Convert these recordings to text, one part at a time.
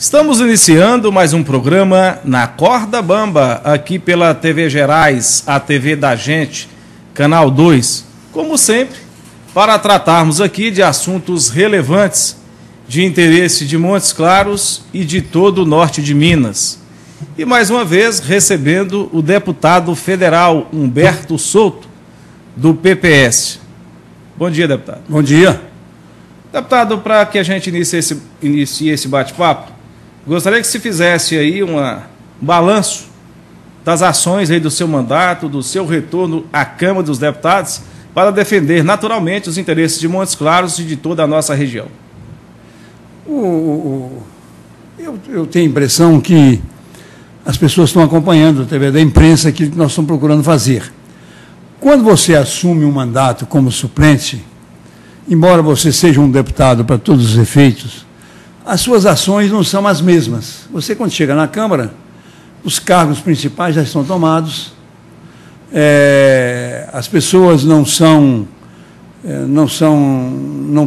Estamos iniciando mais um programa na Corda Bamba, aqui pela TV Gerais, a TV da Gente, Canal 2. Como sempre, para tratarmos aqui de assuntos relevantes de interesse de Montes Claros e de todo o norte de Minas. E mais uma vez recebendo o deputado federal Humberto Souto, do PPS. Bom dia, deputado. Bom dia. Deputado, para que a gente inicie esse bate-papo, gostaria que se fizesse aí um balanço das ações aí do seu mandato, do seu retorno à Câmara dos Deputados, para defender naturalmente os interesses de Montes Claros e de toda a nossa região. Eu tenho a impressão que as pessoas estão acompanhando através da imprensa aquilo que nós estamos procurando fazer. Quando você assume um mandato como suplente, embora você seja um deputado para todos os efeitos, as suas ações não são as mesmas. Você, quando chega na Câmara, os cargos principais já estão tomados, as pessoas não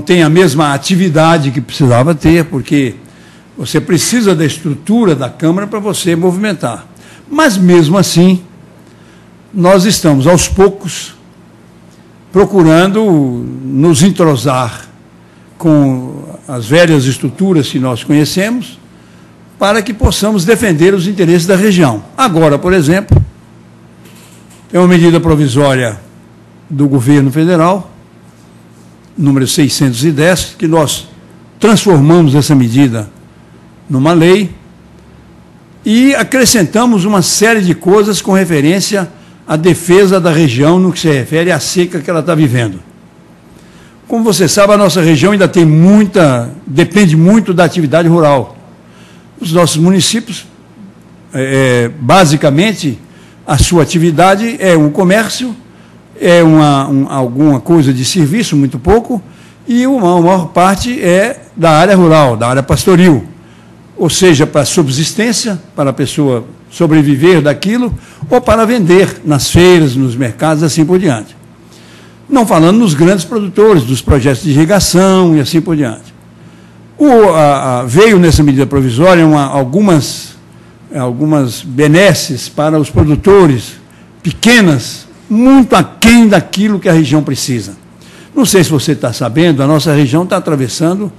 têm a mesma atividade que precisava ter, porque você precisa da estrutura da Câmara para você movimentar. Mas, mesmo assim, nós estamos, aos poucos, procurando nos entrosar com as velhas estruturas que nós conhecemos, para que possamos defender os interesses da região. Agora, por exemplo, é uma medida provisória do governo federal, número 610, que nós transformamos essa medida numa lei e acrescentamos uma série de coisas com referência à defesa da região no que se refere à seca que ela está vivendo. Como você sabe, a nossa região ainda tem depende muito da atividade rural. Os nossos municípios, basicamente, a sua atividade é um comércio, é alguma coisa de serviço, muito pouco, e a maior parte é da área rural, da área pastoril. Ou seja, para subsistência, para a pessoa sobreviver daquilo, ou para vender nas feiras, nos mercados, assim por diante. Não falando nos grandes produtores, dos projetos de irrigação e assim por diante. Veio nessa medida provisória algumas benesses para os produtores pequenas, muito aquém daquilo que a região precisa. Não sei se você está sabendo, a nossa região está atravessando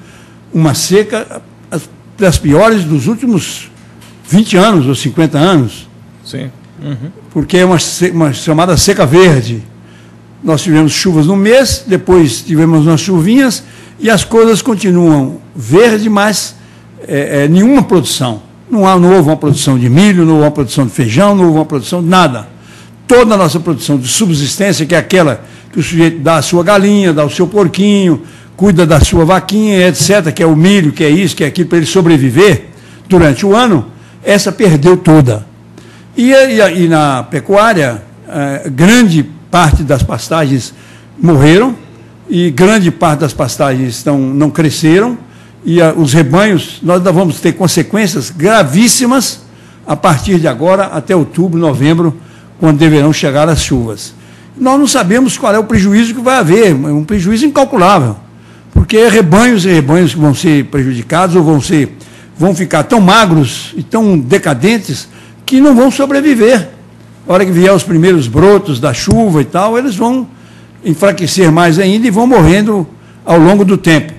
uma seca das piores dos últimos 20 anos ou 50 anos. Sim. Uhum. Porque é uma chamada seca verde. Nós tivemos chuvas no mês, depois tivemos umas chuvinhas, e as coisas continuam verde, mas nenhuma produção. Não houve uma produção de milho, não houve uma produção de feijão, não houve uma produção de nada. Toda a nossa produção de subsistência, que é aquela que o sujeito dá a sua galinha, dá o seu porquinho, cuida da sua vaquinha, etc., que é o milho, que é isso, que é aquilo, para ele sobreviver durante o ano, essa perdeu toda. E na pecuária, grande parte das pastagens morreram, e grande parte das pastagens não cresceram, e os rebanhos, nós ainda vamos ter consequências gravíssimas a partir de agora, até outubro, novembro, quando deverão chegar as chuvas. Nós não sabemos qual é o prejuízo que vai haver, um prejuízo incalculável, porque rebanhos e rebanhos que vão ser prejudicados ou vão ficar tão magros e tão decadentes que não vão sobreviver. A hora que vier os primeiros brotos da chuva e tal, eles vão enfraquecer mais ainda e vão morrendo ao longo do tempo.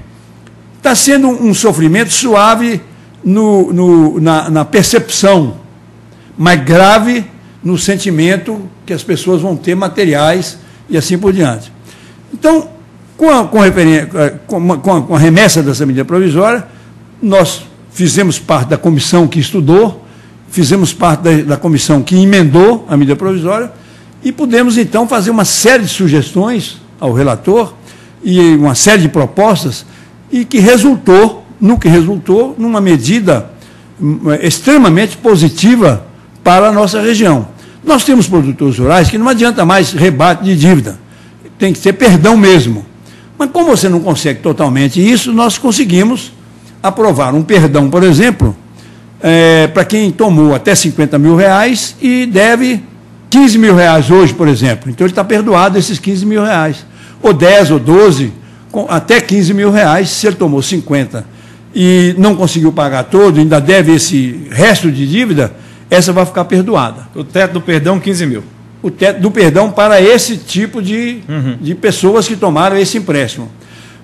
Está sendo um sofrimento suave na percepção, mas grave no sentimento que as pessoas vão ter materiais e assim por diante. Então, com a remessa dessa medida provisória, nós fizemos parte da comissão que estudou, fizemos parte da comissão que emendou a medida provisória e pudemos, então, fazer uma série de sugestões ao relator e uma série de propostas e que resultou numa medida extremamente positiva para a nossa região. Nós temos produtores rurais que não adianta mais rebate de dívida, tem que ter perdão mesmo. Mas como você não consegue totalmente isso, nós conseguimos aprovar um perdão, por exemplo, para quem tomou até R$50 mil e deve R$15 mil hoje, por exemplo. Então ele está perdoado esses R$15 mil. Ou 10 ou 12, até R$15 mil, se ele tomou 50 e não conseguiu pagar todo, ainda deve esse resto de dívida, essa vai ficar perdoada. O teto do perdão, 15 mil. O teto do perdão para esse tipo de pessoas que tomaram esse empréstimo.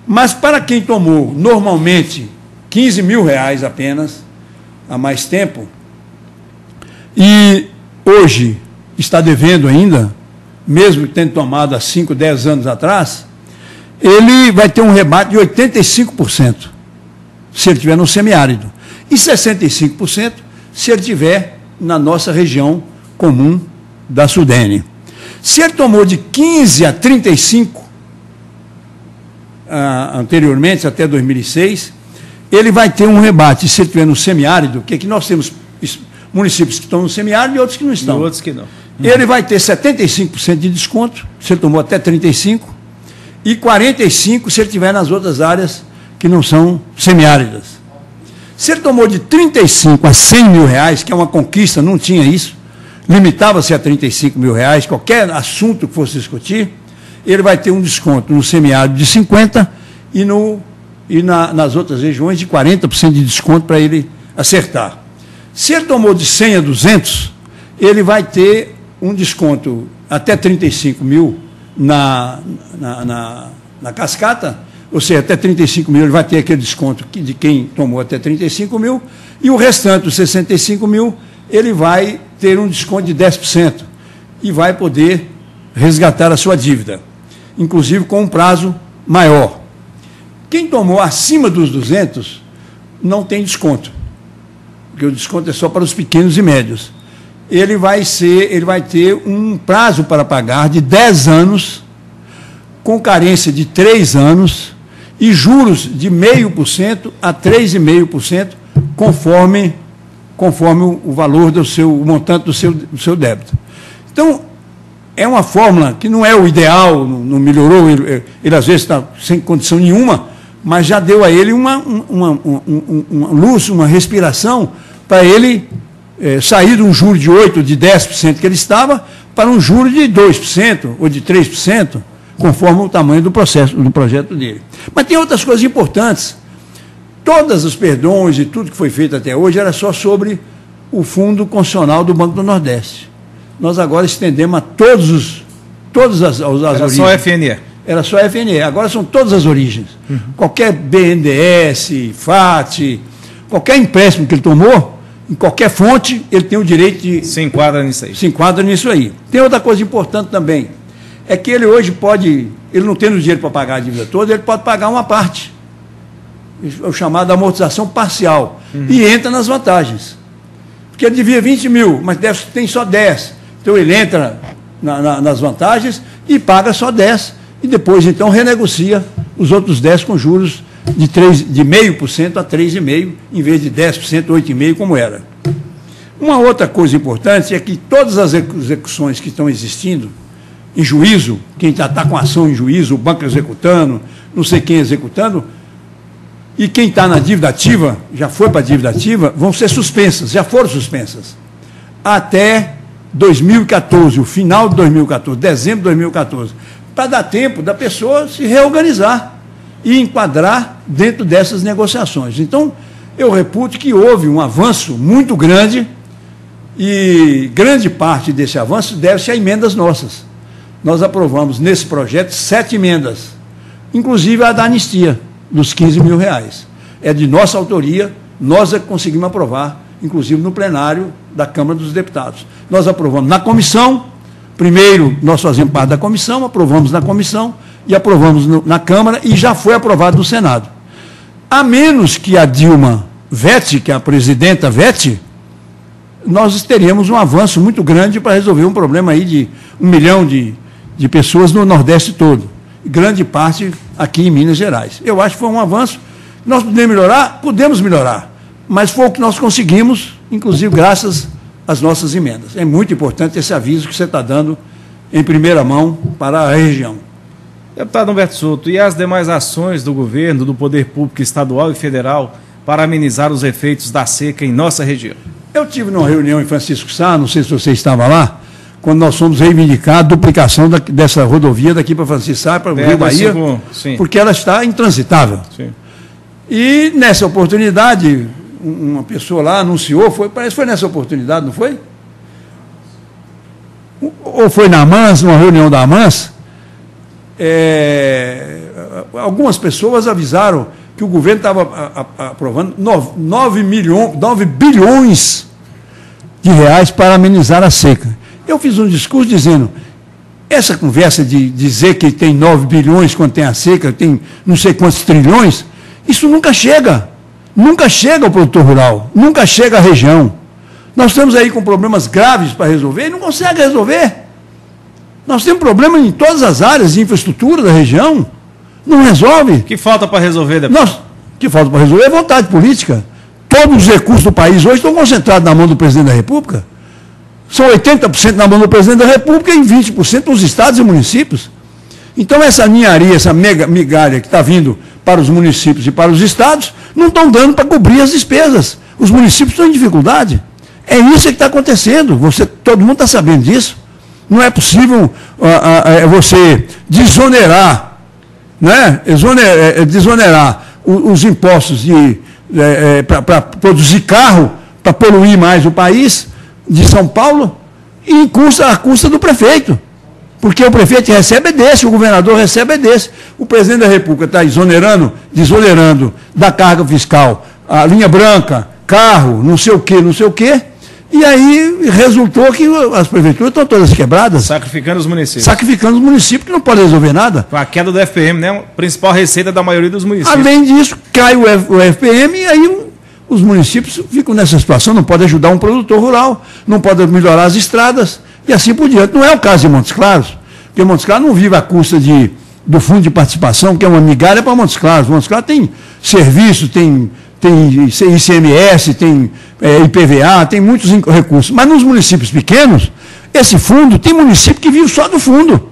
Mas para quem tomou normalmente 15 mil reais apenas, há mais tempo, e hoje está devendo ainda, mesmo tendo tomado há 5, 10 anos atrás, ele vai ter um rebate de 85%, se ele estiver no semiárido, e 65% se ele estiver na nossa região comum da Sudene. Se ele tomou de 15 a 35, anteriormente, até 2006, ele vai ter um rebate, se ele estiver no semiárido, que aqui nós temos municípios que estão no semiárido e outros que não estão. E outros que não. Ele vai ter 75% de desconto, se ele tomou até 35%, e 45% se ele estiver nas outras áreas que não são semiáridas. Se ele tomou de 35 a 100 mil reais, que é uma conquista, não tinha isso, limitava-se a 35 mil reais, qualquer assunto que fosse discutir, ele vai ter um desconto no semiárido de 50% nas outras regiões de 40% de desconto para ele acertar. Se ele tomou de 100 a 200, ele vai ter um desconto até 35 mil na cascata, ou seja, até 35 mil ele vai ter aquele desconto de quem tomou até 35 mil, e o restante, os 65 mil, ele vai ter um desconto de 10% e vai poder resgatar a sua dívida, inclusive com um prazo maior. Quem tomou acima dos 200 não tem desconto, porque o desconto é só para os pequenos e médios. Ele vai ter um prazo para pagar de 10 anos, com carência de 3 anos, e juros de 0,5% a 3,5%, conforme o valor o montante do seu débito. Então, é uma fórmula que não é o ideal, não melhorou, ele às vezes está sem condição nenhuma, mas já deu a ele uma luz, uma respiração, para ele sair de um juro de 8%, de 10% que ele estava, para um juro de 2% ou de 3%, conforme o tamanho do projeto dele. Mas tem outras coisas importantes. Todos os perdões e tudo que foi feito até hoje era só sobre o Fundo Constitucional do Banco do Nordeste. Nós agora estendemos a todas as origens. Era só FNE. Era só FNE. Agora são todas as origens. Qualquer BNDES, FAT, qualquer empréstimo que ele tomou, em qualquer fonte, ele tem o direito de... Se enquadra nisso aí. Se enquadra nisso aí. Tem outra coisa importante também. É que ele hoje pode, ele não tendo dinheiro para pagar a dívida toda, ele pode pagar uma parte. É o chamado amortização parcial. E entra nas vantagens. Porque ele devia 20 mil, mas tem só 10. Então ele entra nas vantagens e paga só 10. E depois, então, renegocia os outros 10 com juros de 0,5% a 3,5%, em vez de 10%, 8,5%, como era. Uma outra coisa importante é que todas as execuções que estão existindo, em juízo, quem está com ação em juízo, o banco executando, não sei quem executando, e quem está na dívida ativa, já foi para a dívida ativa, vão ser suspensas, já foram suspensas, até 2014, o final de 2014, dezembro de 2014, para dar tempo da pessoa se reorganizar e enquadrar dentro dessas negociações. Então, eu reputo que houve um avanço muito grande e grande parte desse avanço deve-se a emendas nossas. Nós aprovamos nesse projeto 7 emendas, inclusive a da anistia, dos 15 mil reais. É de nossa autoria, nós é que conseguimos aprovar, inclusive no plenário da Câmara dos Deputados. Nós aprovamos na comissão, primeiro nós fazemos parte da comissão, aprovamos na comissão e aprovamos na Câmara e já foi aprovado no Senado. A menos que a Dilma vete, que a presidenta vete, nós teríamos um avanço muito grande para resolver um problema aí de 1 milhão de pessoas no Nordeste todo, grande parte aqui em Minas Gerais. Eu acho que foi um avanço. Nós podemos melhorar, mas foi o que nós conseguimos, inclusive graças às nossas emendas. É muito importante esse aviso que você está dando em primeira mão para a região. Deputado Humberto Souto, e as demais ações do governo, do poder público estadual e federal para amenizar os efeitos da seca em nossa região? Eu tive numa reunião em Francisco Sá, não sei se você estava lá, quando nós fomos reivindicar a duplicação dessa rodovia daqui para Francisco Sá, para o Rio Bahia, porque ela está intransitável. Sim. E nessa oportunidade, uma pessoa lá anunciou, parece que foi nessa oportunidade, não foi? Ou foi na AMANS, numa reunião da AMANS, algumas pessoas avisaram que o governo estava aprovando 9 bilhões de reais para amenizar a seca. Eu fiz um discurso dizendo, essa conversa de dizer que tem 9 bilhões quando tem a seca, tem não sei quantos trilhões, isso nunca chega. Nunca chega ao produtor rural, nunca chega à região. Nós estamos aí com problemas graves para resolver e não consegue resolver. Nós temos problema em todas as áreas de infraestrutura da região. Não resolve. O que falta para resolver, deputado? O que falta para resolver é vontade política. Todos os recursos do país hoje estão concentrados na mão do presidente da República. São 80% na mão do presidente da República e 20% nos estados e municípios. Então, essa ninharia, essa migalha que está vindo para os municípios e para os estados, não estão dando para cobrir as despesas. Os municípios estão em dificuldade. É isso que está acontecendo. Todo mundo está sabendo disso. Não é possível você desonerar, né? Desonerar os impostos para produzir carro, para poluir mais o país de São Paulo, e à custa do prefeito. Porque o prefeito recebe desse, o governador recebe desse. O presidente da República está desonerando da carga fiscal a linha branca, carro, não sei o quê. E aí resultou que as prefeituras estão todas quebradas. Sacrificando os municípios. Sacrificando os municípios que não podem resolver nada. Com a queda do FPM, né? A principal receita da maioria dos municípios. Além disso, cai o FPM e aí os municípios ficam nessa situação, não podem ajudar um produtor rural, não podem melhorar as estradas e assim por diante. Não é o caso de Montes Claros, porque Montes Claros não vive à custa do fundo de participação, que é uma migalha para Montes Claros. Montes Claros tem serviço, tem ICMS, tem IPVA, tem muitos recursos. Mas nos municípios pequenos, esse fundo, tem município que vive só do fundo.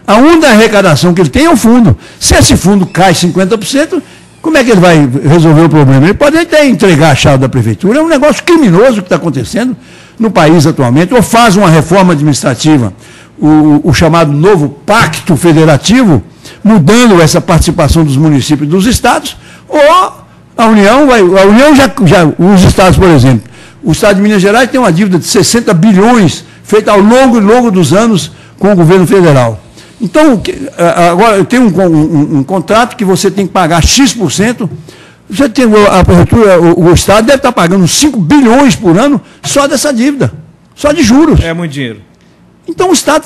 A única arrecadação que ele tem é o fundo. Se esse fundo cai 50%, como é que ele vai resolver o problema? Ele pode até entregar a chave da prefeitura. É um negócio criminoso que está acontecendo no país atualmente. Ou faz uma reforma administrativa, o chamado novo pacto federativo, mudando essa participação dos municípios e dos estados, ou a União os estados, por exemplo, o estado de Minas Gerais tem uma dívida de 60 bilhões, feita ao longo dos anos com o governo federal. Então, agora eu tenho um contrato que você tem que pagar X%, você tem a prefeitura, o estado deve estar pagando 5 bilhões por ano só dessa dívida, só de juros. É muito dinheiro. Então o estado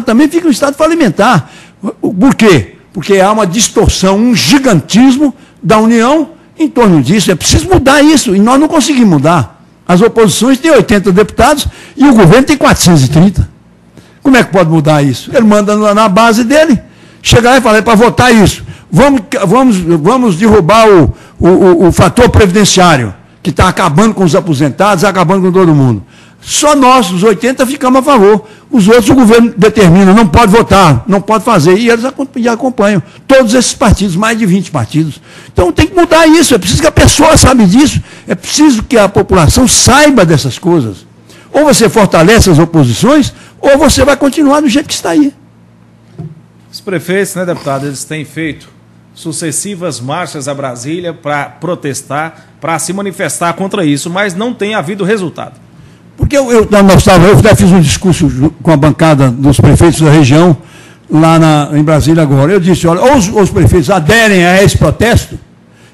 também fica um estado falimentar. Por quê? Porque há uma distorção, um gigantismo da União em torno disso. É preciso mudar isso, e nós não conseguimos mudar. As oposições têm 80 deputados e o governo tem 430. Como é que pode mudar isso? Ele manda na base dele, chegar e falar, para votar isso, vamos derrubar o fator previdenciário, que está acabando com os aposentados, acabando com todo mundo. Só nós, os 80, ficamos a favor. Os outros o governo determina, não pode votar, não pode fazer. E eles acompanham. Todos esses partidos, mais de 20 partidos. Então tem que mudar isso. É preciso que a pessoa saiba disso. É preciso que a população saiba dessas coisas. Ou você fortalece as oposições, ou você vai continuar do jeito que está aí. Os prefeitos, né, deputado, eles têm feito sucessivas marchas a Brasília para protestar, para se manifestar contra isso, mas não tem havido resultado. Porque eu já fiz um discurso com a bancada dos prefeitos da região, lá em Brasília agora. Eu disse, olha, ou os prefeitos aderem a esse protesto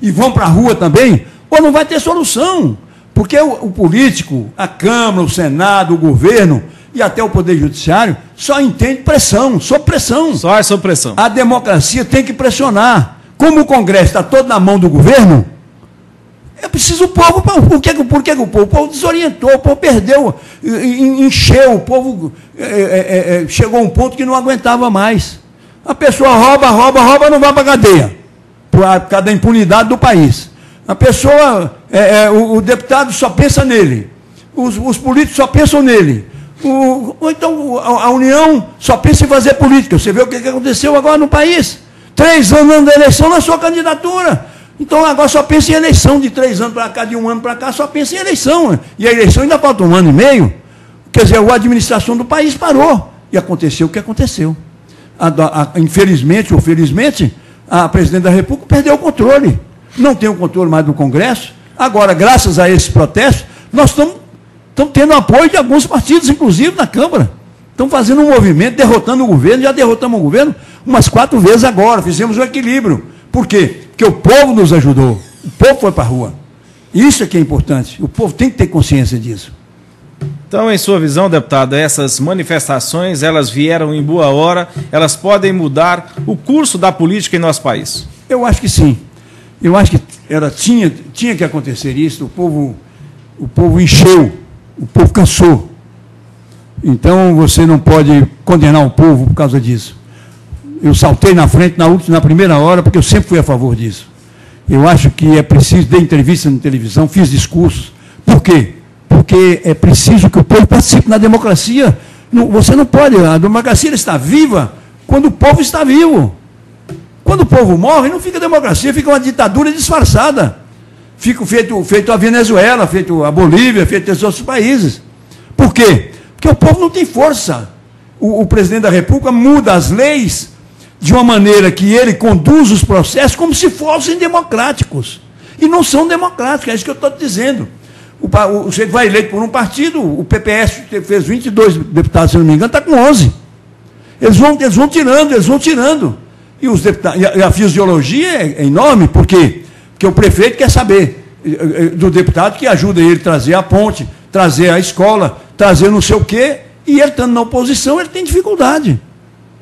e vão para a rua também, ou não vai ter solução. Porque o político, a Câmara, o Senado, o governo e até o Poder Judiciário só entende pressão, sob pressão. Só é sob pressão. A democracia tem que pressionar. Como o Congresso está todo na mão do governo, é preciso o povo. Por que o povo? O povo desorientou, o povo perdeu, encheu, o povo chegou a um ponto que não aguentava mais. A pessoa rouba, não vai para a cadeia, por causa da impunidade do país. A pessoa, o deputado só pensa nele, os políticos só pensam nele, ou então a União só pensa em fazer política. Você vê o que aconteceu agora no país. 3 anos da eleição na sua candidatura. Então agora só pensa em eleição, de 3 anos para cá, de 1 ano para cá, só pensa em eleição. E a eleição ainda falta 1 ano e meio. Quer dizer, a administração do país parou. E aconteceu o que aconteceu. Infelizmente ou felizmente, a presidente da República perdeu o controle. não tem o controle mais do Congresso. Agora, graças a esses protestos, nós estamos tendo apoio de alguns partidos, inclusive na Câmara. Estão fazendo um movimento, derrotando o governo, já derrotamos o governo umas 4 vezes agora, fizemos um equilíbrio. Por quê? Porque o povo nos ajudou, o povo foi para a rua. Isso é que é importante, o povo tem que ter consciência disso. Então, em sua visão, deputado, essas manifestações, elas vieram em boa hora, elas podem mudar o curso da política em nosso país? Eu acho que sim. Eu acho que tinha que acontecer isso, o povo encheu, o povo cansou. Então, você não pode condenar o povo por causa disso. Eu saltei na frente na primeira hora, porque eu sempre fui a favor disso. Eu acho que é preciso, dei entrevista na televisão, fiz discursos. Por quê? Porque é preciso que o povo participe na democracia. Você não pode, a democracia está viva quando o povo está vivo. Quando o povo morre, não fica democracia, fica uma ditadura disfarçada. Fica feito a Venezuela, feito a Bolívia, feito esses outros países. Por quê? Porque o povo não tem força. O presidente da República muda as leis de uma maneira que ele conduz os processos como se fossem democráticos. E não são democráticos, é isso que eu estou dizendo. O sujeito vai eleito por um partido, o PPS fez 22 deputados, se não me engano, está com 11. Eles vão tirando. E os deputados, e a fisiologia é enorme, por quê? Porque o prefeito quer saber do deputado que ajuda ele a trazer a ponte, trazer a escola, trazer não sei o quê, e ele estando na oposição, ele tem dificuldade.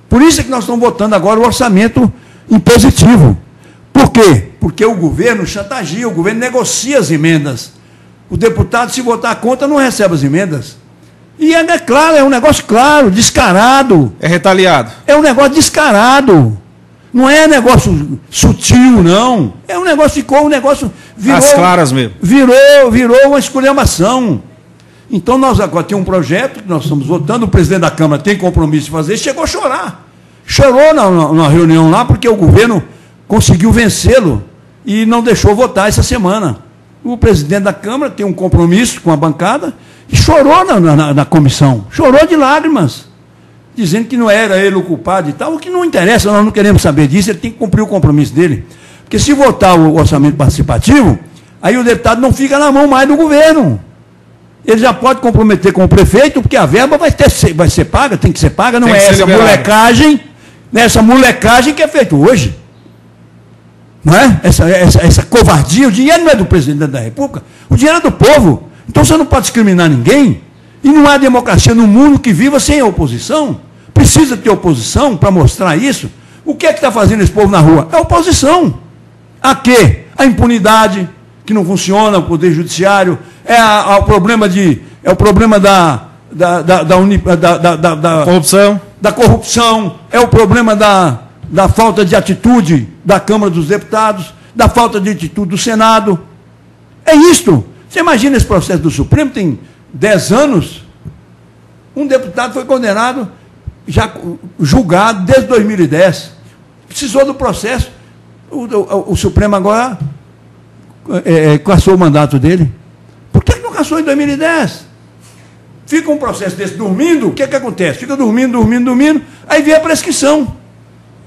Por isso é que nós estamos votando agora o orçamento impositivo. Por quê? Porque o governo chantageia, o governo negocia as emendas. O deputado, se votar contra, não recebe as emendas. E é claro, é um negócio claro, descarado. É retaliado. É um negócio descarado. Não é negócio sutil, não. É um negócio, virou... As claras mesmo. Virou uma esculhambação. Então, nós agora temos um projeto que nós estamos votando, o presidente da Câmara tem compromisso de fazer, chegou a chorar. Chorou na reunião lá, porque o governo conseguiu vencê-lo e não deixou votar essa semana. O presidente da Câmara tem um compromisso com a bancada e chorou na comissão, chorou de lágrimas, dizendo que não era ele o culpado e tal, o que não interessa, nós não queremos saber disso, ele tem que cumprir o compromisso dele. Porque se votar o orçamento participativo, aí o deputado não fica na mão mais do governo. Ele já pode comprometer com o prefeito, porque a verba vai ser paga, tem que ser paga, não é essa molecagem que é feita hoje. Não é? Essa covardia, o dinheiro não é do presidente da República, o dinheiro é do povo. Então você não pode discriminar ninguém, e não há democracia no mundo que viva sem a oposição. Precisa ter oposição para mostrar isso. O que é que está fazendo esse povo na rua? É oposição. A quê? A impunidade, que não funciona, o poder judiciário, é o problema da corrupção, é o problema da falta de atitude da Câmara dos Deputados, da falta de atitude do Senado. É isto. Você imagina esse processo do Supremo, tem 10 anos, um deputado foi condenado, já julgado desde 2010, precisou do processo, o Supremo agora cassou o mandato dele. Por que não cassou em 2010? Fica um processo desse dormindo, o que acontece? Fica dormindo, aí vem a prescrição.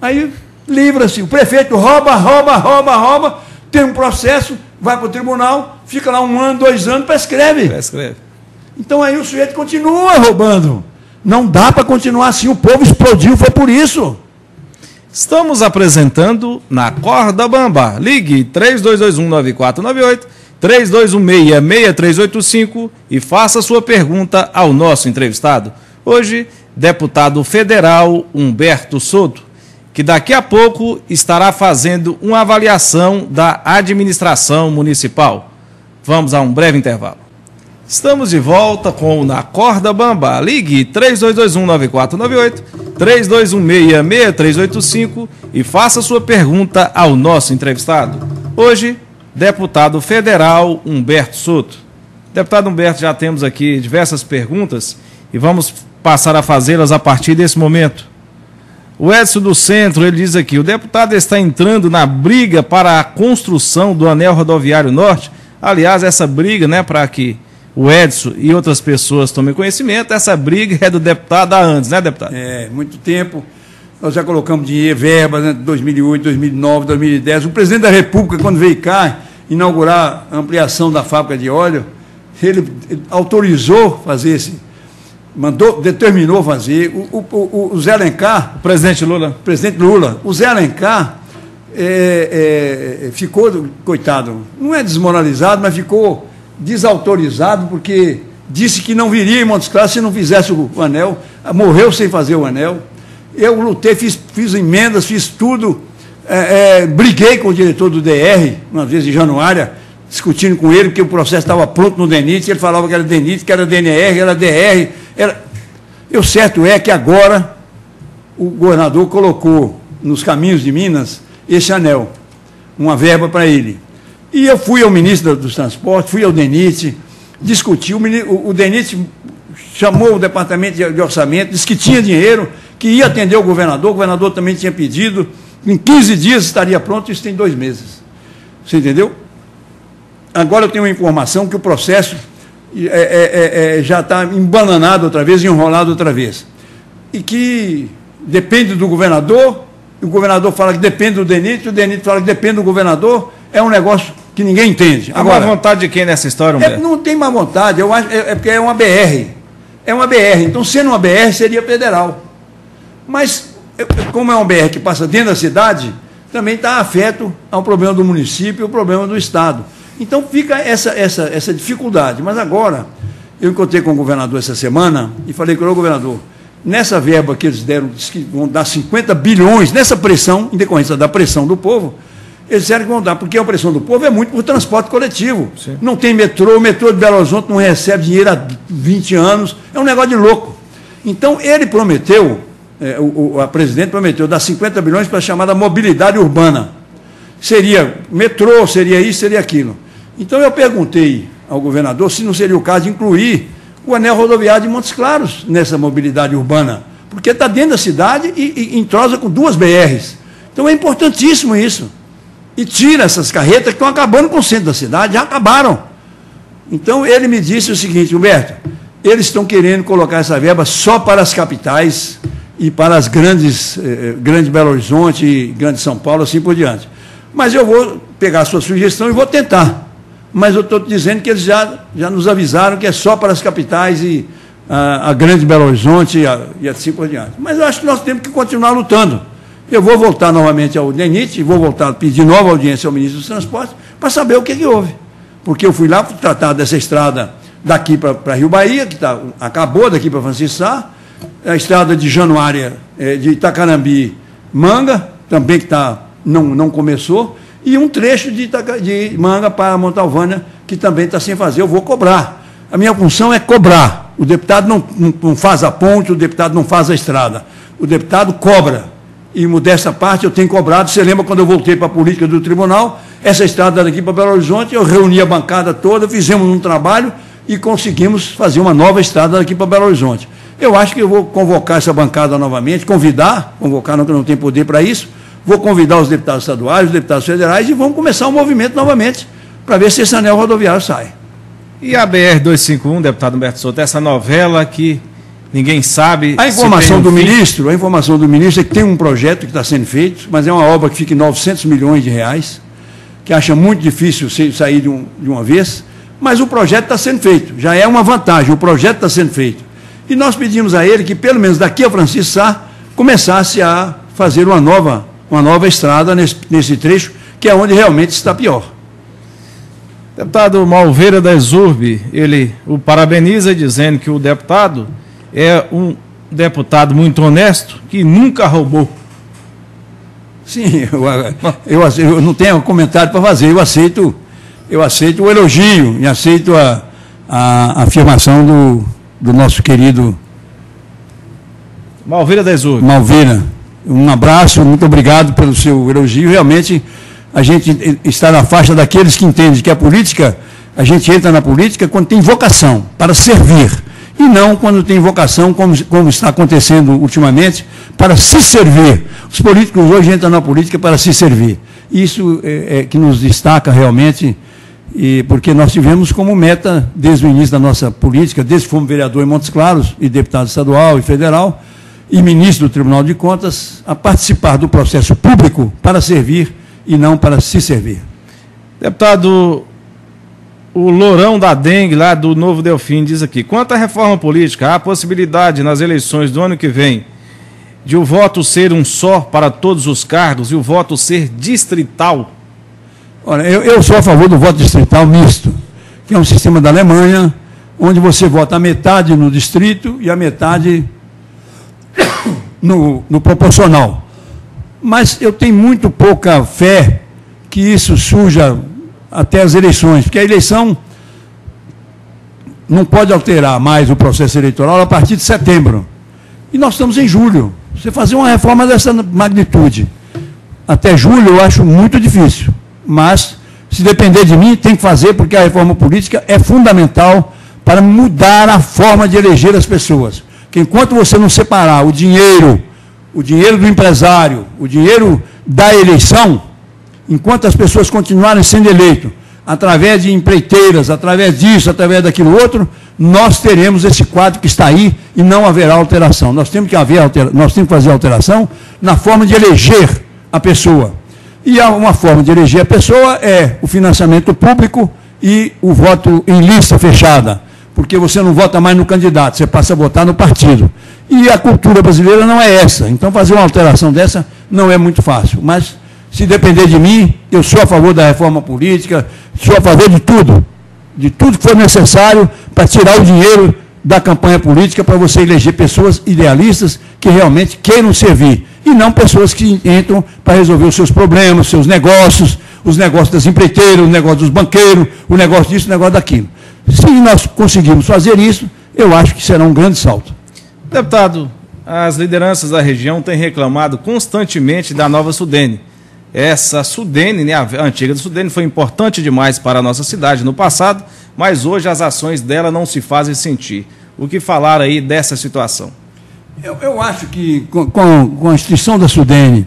Aí livra-se, o prefeito rouba, tem um processo, vai para o tribunal, fica lá 1 ano, 2 anos, prescreve. Então aí o sujeito continua roubando. Não dá para continuar assim, o povo explodiu, foi por isso. Estamos apresentando Na Corda Bamba. Ligue 3221-9498, 3216-6385 e faça sua pergunta ao nosso entrevistado. Hoje, deputado federal Humberto Soto, que daqui a pouco estará fazendo uma avaliação da administração municipal. Vamos a um breve intervalo. Estamos de volta com o Na Corda Bamba. Ligue 3221-9498, 3216-6385 e faça sua pergunta ao nosso entrevistado. Hoje, deputado federal Humberto Soto. Deputado Humberto, já temos aqui diversas perguntas e vamos passar a fazê-las a partir desse momento. O Edson do Centro, ele diz aqui, o deputado está entrando na briga para a construção do anel rodoviário norte. Aliás, essa briga, né, para que o Edson e outras pessoas tomem conhecimento, essa briga é do deputado há anos, né, deputado? Muito tempo. nós já colocamos dinheiro, verbas, né, 2008, 2009, 2010. O presidente da República, quando veio cá inaugurar a ampliação da fábrica de óleo, ele autorizou fazer determinou fazer. O Zé Alencar... O presidente Lula. O Zé Alencar ficou, coitado, não é desmoralizado, mas ficou desautorizado, porque disse que não viria em Montes Claros se não fizesse o anel, morreu sem fazer o anel. Eu lutei, fiz emendas, fiz tudo, briguei com o diretor do DR, uma vez em Januária, discutindo com ele, porque o processo estava pronto no DENIT, ele falava que era DENIT, que era DNR, era DR. O certo é que agora o governador colocou nos caminhos de Minas esse anel, uma verba para ele. E eu fui ao ministro dos Transportes, fui ao DENIT, discuti, o DENIT chamou o departamento de orçamento, disse que tinha dinheiro, que ia atender o governador também tinha pedido, em 15 dias estaria pronto, isso tem 2 meses. Você entendeu? Agora eu tenho uma informação que o processo já está embananado outra vez, enrolado outra vez. E que depende do governador, o governador fala que depende do DENIT, o DENIT fala que depende do governador, é um negócio que ninguém entende. Agora, a má vontade de quem nessa história, Humberto? Não tem má vontade, eu acho, porque é uma BR. É uma BR, então sendo uma BR seria federal. Mas, como é uma BR que passa dentro da cidade, também está afeto ao problema do município e ao problema do Estado. Então fica essa dificuldade. Mas agora, eu encontrei com o governador essa semana e falei com o governador, nessa verba que eles deram, que vão dar 50 bilhões, nessa pressão, em decorrência da pressão do povo, eles disseram que vão dar, porque a pressão do povo é muito por transporte coletivo. Sim. Não tem metrô, o metrô de Belo Horizonte não recebe dinheiro há 20 anos, é um negócio de louco. Então, ele prometeu, a presidente prometeu dar 50 bilhões para a chamada mobilidade urbana. Seria metrô, seria isso, seria aquilo. Então, eu perguntei ao governador se não seria o caso de incluir o anel rodoviário de Montes Claros nessa mobilidade urbana, porque está dentro da cidade e entrosa com 2 BRs. Então, é importantíssimo isso. E tira essas carretas que estão acabando com o centro da cidade, já acabaram. Então, ele me disse o seguinte, Humberto, eles estão querendo colocar essa verba só para as capitais e para as grandes Belo Horizonte e grande São Paulo, assim por diante. Mas eu vou pegar a sua sugestão e vou tentar. Mas eu estou dizendo que eles já nos avisaram que é só para as capitais e a grande Belo Horizonte e assim por diante. Mas eu acho que nós temos que continuar lutando. Eu vou voltar novamente ao DENIT, vou voltar a pedir nova audiência ao ministro dos Transportes para saber o que houve. Porque eu fui lá tratar dessa estrada daqui para Rio Bahia, que acabou daqui para Francisco Sá, a estrada de Januária, de Itacarambi, Manga, também que não começou, e um trecho de Manga para Montalvânia, que também está sem fazer. Eu vou cobrar. A minha função é cobrar. O deputado não faz a ponte, o deputado não faz a estrada. O deputado cobra. E, modesta parte, eu tenho cobrado. Você lembra quando eu voltei para a política do tribunal, essa estrada daqui para Belo Horizonte, eu reuni a bancada toda, fizemos um trabalho e conseguimos fazer uma nova estrada daqui para Belo Horizonte. Eu acho que eu vou convocar essa bancada novamente, convocar, não tem poder para isso, vou convidar os deputados estaduais, os deputados federais e vamos começar o movimento novamente para ver se esse anel rodoviário sai. E a BR-251, deputado Humberto Souto, essa novela que ninguém sabe... A informação do ministro é que tem um projeto que está sendo feito, mas é uma obra que fica em 900 milhões de reais, que acha muito difícil sair de uma vez, mas o projeto está sendo feito, já é uma vantagem, o projeto está sendo feito. E nós pedimos a ele que, pelo menos daqui a Francisco Sá, começasse a fazer uma nova estrada nesse trecho, que é onde realmente está pior. Deputado Malveira da Exurbe, ele o parabeniza dizendo que o deputado é um deputado muito honesto, que nunca roubou. Sim, eu não tenho comentário para fazer, eu aceito o elogio e aceito a afirmação do nosso querido Malveira da Exurbe. Malveira, um abraço, muito obrigado pelo seu elogio. Realmente, a gente está na faixa daqueles que entendem que a política, a gente entra na política quando tem vocação para servir, e não quando tem vocação, como está acontecendo ultimamente, para se servir. Os políticos hoje entram na política para se servir. Isso é que nos destaca realmente, porque nós tivemos como meta, desde o início da nossa política, desde que fomos vereador em Montes Claros, e deputado estadual e federal, e ministro do Tribunal de Contas a participar do processo público para servir e não para se servir. Deputado, o Lourão da Dengue, lá do Novo Delfim, diz aqui: quanto à reforma política, há a possibilidade nas eleições do ano que vem de o voto ser um só para todos os cargos e o voto ser distrital? Olha, eu sou a favor do voto distrital misto, que é um sistema da Alemanha, onde você vota a metade no distrito e a metade no proporcional. Mas eu tenho muito pouca fé que isso surja até as eleições, porque a eleição não pode alterar mais o processo eleitoral a partir de setembro. E nós estamos em julho. Você fazer uma reforma dessa magnitude até julho eu acho muito difícil. Mas, se depender de mim, tem que fazer, porque a reforma política é fundamental para mudar a forma de eleger as pessoas. Que enquanto você não separar o dinheiro do empresário, o dinheiro da eleição, enquanto as pessoas continuarem sendo eleitas através de empreiteiras, através disso, através daquilo outro, nós teremos esse quadro que está aí e não haverá alteração. Nós temos que fazer alteração na forma de eleger a pessoa. E uma forma de eleger a pessoa é o financiamento público e o voto em lista fechada, porque você não vota mais no candidato, você passa a votar no partido. E a cultura brasileira não é essa, então fazer uma alteração dessa não é muito fácil. Mas, se depender de mim, eu sou a favor da reforma política, sou a favor de tudo que for necessário para tirar o dinheiro da campanha política para você eleger pessoas idealistas que realmente queiram servir, e não pessoas que entram para resolver os seus problemas, os seus negócios, os negócios das empreiteiras, o negócio dos banqueiros, o negócio disso, o negócio daquilo. Se nós conseguirmos fazer isso, eu acho que será um grande salto. Deputado, as lideranças da região têm reclamado constantemente da nova Sudene. Essa Sudene, né, a antiga Sudene, foi importante demais para a nossa cidade no passado, mas hoje as ações dela não se fazem sentir. O que falar aí dessa situação? Eu acho que com a extinção da Sudene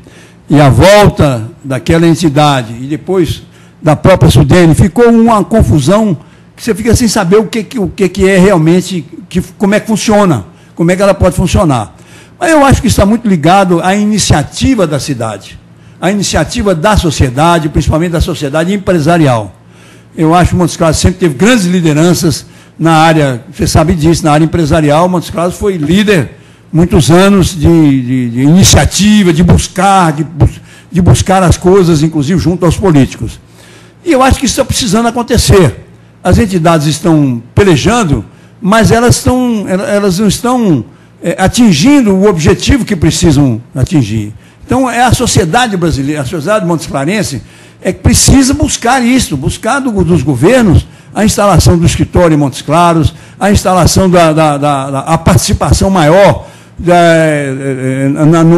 e a volta daquela entidade e depois da própria Sudene, ficou uma confusão que você fica sem saber o que é realmente, como é que funciona, como é que ela pode funcionar. Mas eu acho que está muito ligado à iniciativa da cidade, à iniciativa da sociedade, principalmente da sociedade empresarial. Eu acho que Montes Claros sempre teve grandes lideranças na área, você sabe disso, na área empresarial. Montes Claros foi líder muitos anos de iniciativa, de buscar as coisas, inclusive junto aos políticos. E eu acho que isso está precisando acontecer. As entidades estão pelejando, mas elas não estão atingindo o objetivo que precisam atingir. Então, é a sociedade brasileira, a sociedade montesclarense, é que precisa buscar isso, buscar dos governos a instalação do escritório em Montes Claros, a instalação a participação maior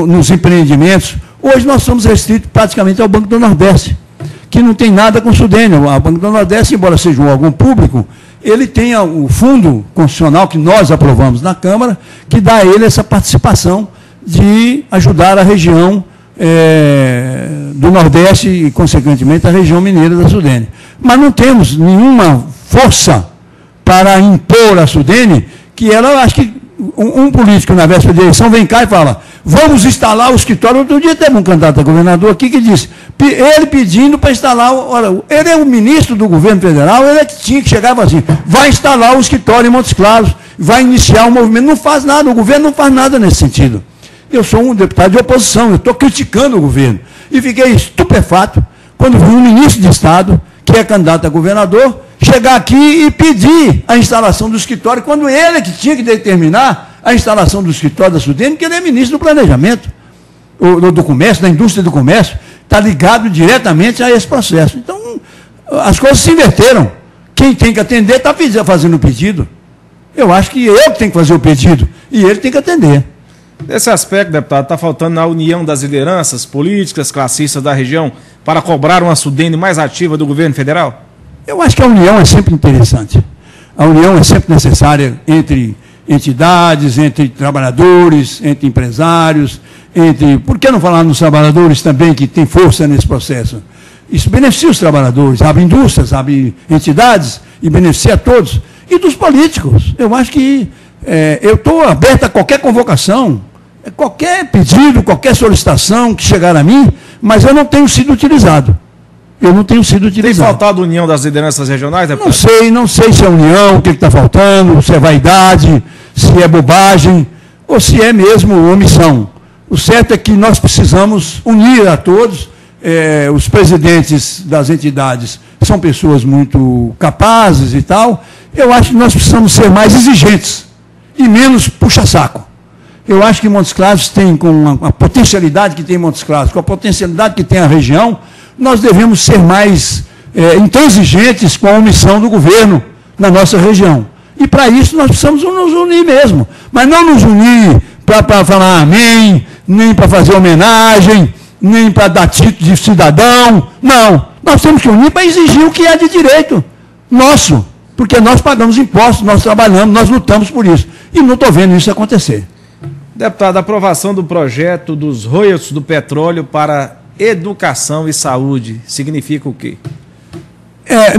nos empreendimentos. Hoje nós somos restritos praticamente ao Banco do Nordeste, que não tem nada com o Sudene. O Banco do Nordeste, embora seja um órgão público, ele tem o fundo constitucional que nós aprovamos na Câmara, que dá a ele essa participação de ajudar a região do Nordeste e, consequentemente, a região mineira da Sudene. Mas não temos nenhuma força para impor a Sudene, que ela, acho que um político na véspera de eleição vem cá e fala: vamos instalar o escritório. Outro dia teve um candidato a governador aqui que disse, ele pedindo para instalar, olha, ele é o ministro do governo federal, ele é que tinha que chegar e falar assim: vai instalar o escritório em Montes Claros, vai iniciar um movimento. Não faz nada, o governo não faz nada nesse sentido. Eu sou um deputado de oposição, eu estou criticando o governo. E fiquei estupefato quando vi um ministro de Estado, que é candidato a governador, chegar aqui e pedir a instalação do escritório, quando ele é que tinha que determinar a instalação do escritório da Sudene, porque ele é ministro do planejamento, do comércio, da indústria do comércio, está ligado diretamente a esse processo. Então, as coisas se inverteram. Quem tem que atender está fazendo o pedido. Eu acho que eu que tenho que fazer o pedido e ele tem que atender. Nesse aspecto, deputado, está faltando a união das lideranças políticas, classistas da região, para cobrar uma Sudene mais ativa do governo federal? Eu acho que a união é sempre interessante. A união é sempre necessária entre entidades, entre trabalhadores, entre empresários, por que não falar nos trabalhadores também, que tem força nesse processo? Isso beneficia os trabalhadores, abre indústrias, abre entidades e beneficia a todos. E dos políticos. Eu acho que eu estou aberto a qualquer convocação. qualquer pedido, qualquer solicitação que chegar a mim, mas eu não tenho sido utilizado. Eu não tenho sido utilizado. Tem faltado união das lideranças regionais, deputado? Não sei se é união, o que está faltando, se é vaidade, se é bobagem, ou se é mesmo omissão. O certo é que nós precisamos unir a todos. Os presidentes das entidades são pessoas muito capazes e tal. Eu acho que nós precisamos ser mais exigentes e menos puxa-saco. Eu acho que Montes Claros tem, com a potencialidade que tem Montes Claros, com a potencialidade que tem a região, nós devemos ser mais intransigentes com a omissão do governo na nossa região. E para isso nós precisamos nos unir mesmo. Mas não nos unir para falar amém, nem para fazer homenagem, nem para dar título de cidadão. Não. Nós temos que unir para exigir o que é de direito nosso. Porque nós pagamos impostos, nós trabalhamos, nós lutamos por isso. E não estou vendo isso acontecer. Deputado, a aprovação do projeto dos royalties do petróleo para educação e saúde significa o quê?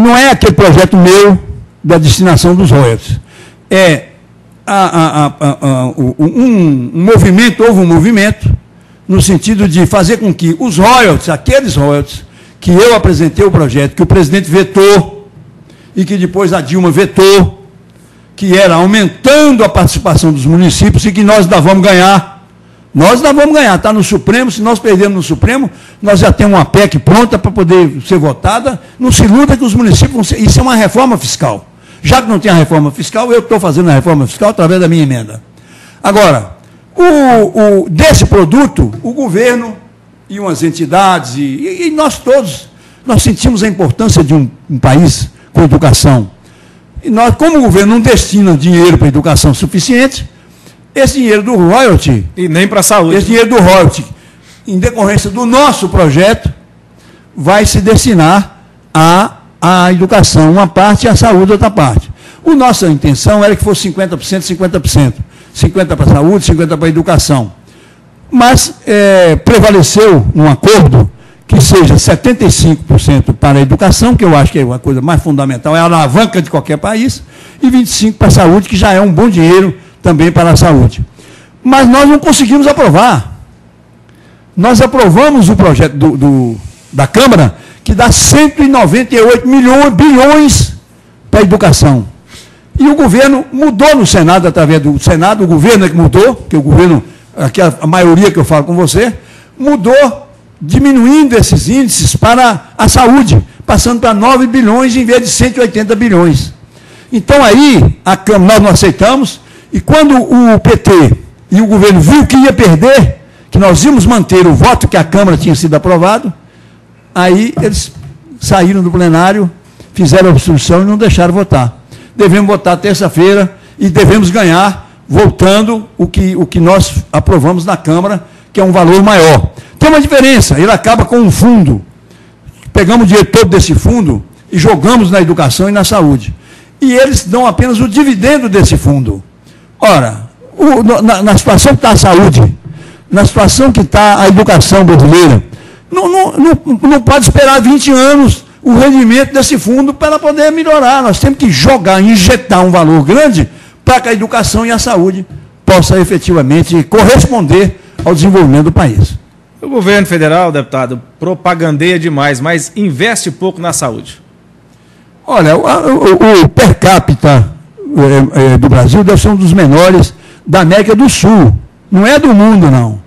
Não é aquele projeto meu da destinação dos royalties. Houve um movimento no sentido de fazer com que os royalties, aqueles royalties que eu apresentei o projeto, que o presidente vetou e que depois a Dilma vetou, que era aumentando a participação dos municípios e que nós ainda vamos ganhar. Nós ainda vamos ganhar, está no Supremo. Se nós perdermos no Supremo, nós já temos uma PEC pronta para poder ser votada. Não se luta que os municípios vão ser. Isso é uma reforma fiscal. Já que não tem a reforma fiscal, eu estou fazendo a reforma fiscal através da minha emenda. Agora, desse produto, o governo e umas entidades, e nós todos, nós sentimos a importância de um país com educação. E nós, como o governo não destina dinheiro para a educação suficiente, esse dinheiro do royalty... E nem para a saúde. Esse dinheiro do royalty, em decorrência do nosso projeto, vai se destinar à educação, uma parte, e à saúde, outra parte. A nossa intenção era que fosse 50%, 50%. 50% para a saúde, 50% para a educação. Mas prevaleceu num acordo que seja 75% para a educação, que eu acho que é uma coisa mais fundamental, é a alavanca de qualquer país, e 25% para a saúde, que já é um bom dinheiro também para a saúde. Mas nós não conseguimos aprovar. Nós aprovamos o projeto da Câmara, que dá 198 bilhões para a educação. E o governo mudou no Senado, através do Senado, o governo é que mudou, que o governo, aqui a maioria que eu falo com você, mudou, diminuindo esses índices para a saúde, passando para 9 bilhões em vez de 180 bilhões. Então aí, a Câmara, nós não aceitamos, e quando o PT e o governo viu que ia perder, que nós íamos manter o voto que a Câmara tinha sido aprovado, aí eles saíram do plenário, fizeram a obstrução e não deixaram votar. Devemos votar terça-feira e devemos ganhar, voltando o que nós aprovamos na Câmara, que é um valor maior. Tem uma diferença, ele acaba com um fundo. Pegamos o dinheiro todo desse fundo e jogamos na educação e na saúde. E eles dão apenas o dividendo desse fundo. Ora, na situação que está a saúde, na situação que está a educação brasileira, não pode esperar 20 anos o rendimento desse fundo para poder melhorar. Nós temos que jogar, injetar um valor grande para que a educação e a saúde possam efetivamente corresponder ao desenvolvimento do país. O governo federal, deputado, propagandeia demais, mas investe pouco na saúde. Olha, o per capita do Brasil deve ser um dos menores da América do Sul. Não é do mundo, não.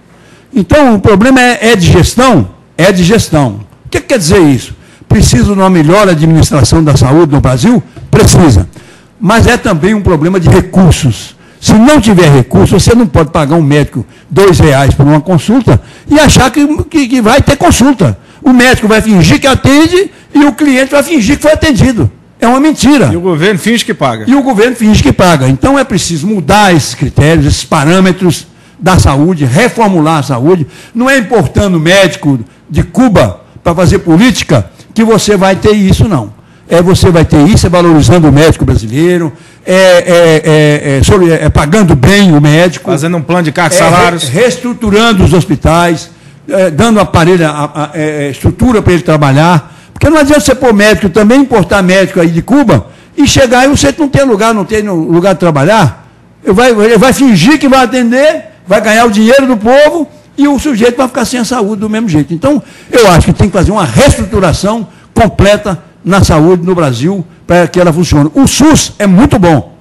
Então, o problema é de gestão? É de gestão. O que quer dizer isso? Precisa de uma melhor administração da saúde no Brasil? Precisa. Mas é também um problema de recursos. Se não tiver recurso, você não pode pagar um médico R$2 por uma consulta e achar que vai ter consulta. O médico vai fingir que atende e o cliente vai fingir que foi atendido. É uma mentira. E o governo finge que paga. E o governo finge que paga. Então é preciso mudar esses critérios, esses parâmetros da saúde, reformular a saúde. Não é importando médico de Cuba para fazer política que você vai ter isso, não. Você vai ter isso, valorizando o médico brasileiro, pagando bem o médico. Fazendo um plano de cargos e salários. Reestruturando os hospitais, dando estrutura para ele trabalhar. Porque não adianta você pôr médico, também importar médico aí de Cuba, e chegar e você não tem lugar de trabalhar. Ele vai fingir que vai atender vai ganhar o dinheiro do povo e o sujeito vai ficar sem a saúde do mesmo jeito. Então, eu acho que tem que fazer uma reestruturação completa na saúde no Brasil para que ela funcione. O SUS é muito bom.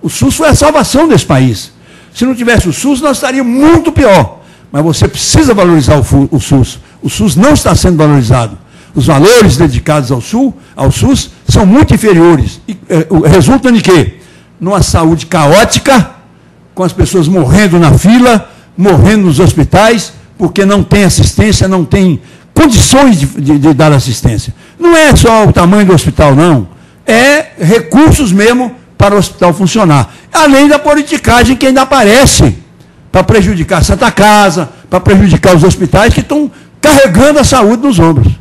O SUS foi a salvação desse país. Se não tivesse o SUS, nós estaríamos muito pior. Mas você precisa valorizar o SUS. O SUS não está sendo valorizado. Os valores dedicados ao SUS são muito inferiores. E resultam de quê? Numa saúde caótica, com as pessoas morrendo na fila, morrendo nos hospitais, porque não tem assistência, não tem condições de dar assistência. Não é só o tamanho do hospital, não. É recursos mesmo para o hospital funcionar. Além da politicagem que ainda aparece para prejudicar a Santa Casa, para prejudicar os hospitais que estão carregando a saúde nos ombros.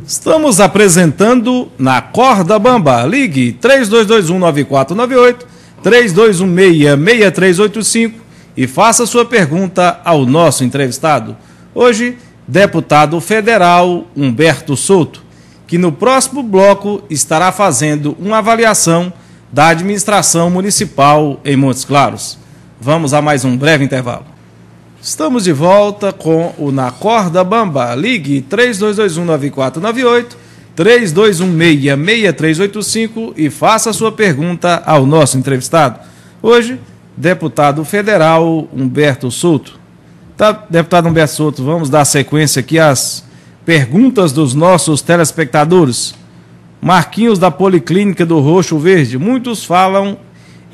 Estamos apresentando Na Corda Bamba. Ligue 3221-9498, 3216-6385 e faça sua pergunta ao nosso entrevistado. Hoje, deputado federal Humberto Souto, que no próximo bloco estará fazendo uma avaliação da administração municipal em Montes Claros. Vamos a mais um breve intervalo. Estamos de volta com o Na Corda Bamba. Ligue 3221-9498, 3216-6385 e faça a sua pergunta ao nosso entrevistado. Hoje, deputado federal Humberto Souto. Deputado Humberto Souto, vamos dar sequência aqui às perguntas dos nossos telespectadores. Marquinhos da Policlínica do Roxo Verde. Muitos falam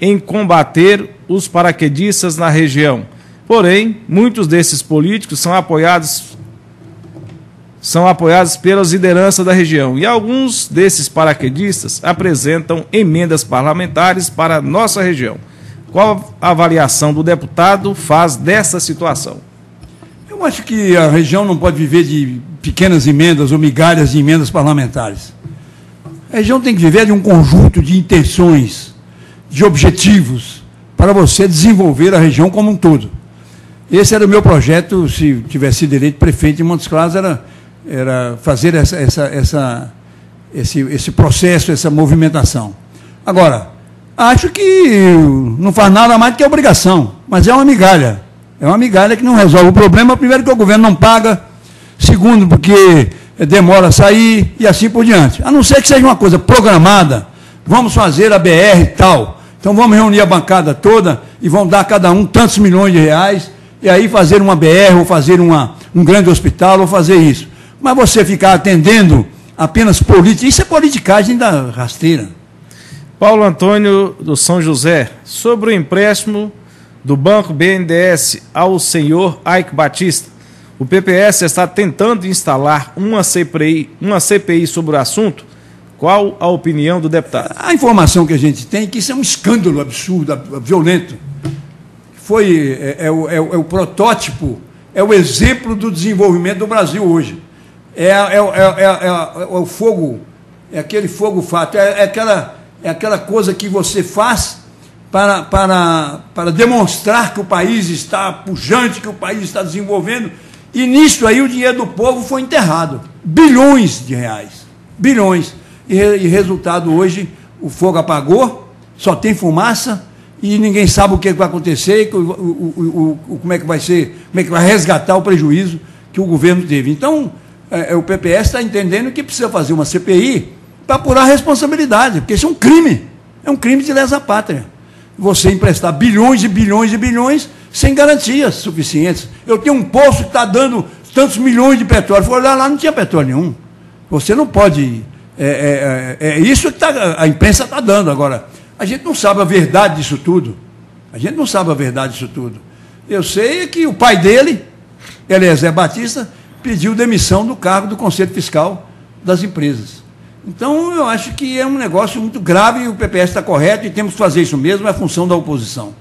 em combater os paraquedistas na região. Porém, muitos desses políticos são apoiados pelas lideranças da região. E alguns desses paraquedistas apresentam emendas parlamentares para a nossa região. Qual a avaliação do deputado faz dessa situação? Eu acho que a região não pode viver de pequenas emendas ou migalhas de emendas parlamentares. A região tem que viver de um conjunto de intenções, de objetivos, para você desenvolver a região como um todo. Esse era o meu projeto, se tivesse sido eleito prefeito de Montes Claros, era fazer esse processo, essa movimentação. Agora, acho que não faz nada mais do que obrigação, mas é uma migalha. É uma migalha que não resolve o problema, primeiro, que o governo não paga, segundo, porque demora a sair e assim por diante. A não ser que seja uma coisa programada, vamos fazer a BR e tal. Então vamos reunir a bancada toda e vamos dar a cada um tantos milhões de reais, e aí fazer uma BR, ou fazer um grande hospital, ou fazer isso. Mas você ficar atendendo apenas política, isso é politicagem da rasteira. Paulo Antônio do São José, sobre o empréstimo do Banco BNDES ao senhor Eike Batista, o PPS está tentando instalar uma CPI sobre o assunto. Qual a opinião do deputado? A informação que a gente tem é que isso é um escândalo absurdo, violento. É o protótipo, é o exemplo do desenvolvimento do Brasil hoje. É o fogo, é aquele fogo fato, é aquela coisa que você faz para demonstrar que o país está pujante, que o país está desenvolvendo, e nisso aí o dinheiro do povo foi enterrado. Bilhões de reais. Bilhões. E resultado hoje, o fogo apagou, só tem fumaça, e ninguém sabe o que vai acontecer, como é que vai ser, como é que vai resgatar o prejuízo que o governo teve. Então, o PPS está entendendo que precisa fazer uma CPI para apurar a responsabilidade, porque isso é um crime de lesa pátria. Você emprestar bilhões e bilhões e bilhões sem garantias suficientes. Eu tenho um poço que está dando tantos milhões de petróleo, foi olhar lá, não tinha petróleo nenhum. Você não pode... isso que a imprensa está dando agora. A gente não sabe a verdade disso tudo. A gente não sabe a verdade disso tudo. Eu sei que o pai dele, Eliezer Batista, pediu demissão do cargo do Conselho Fiscal das empresas. Então, eu acho que é um negócio muito grave e o PPS está correto e temos que fazer isso mesmo, é função da oposição.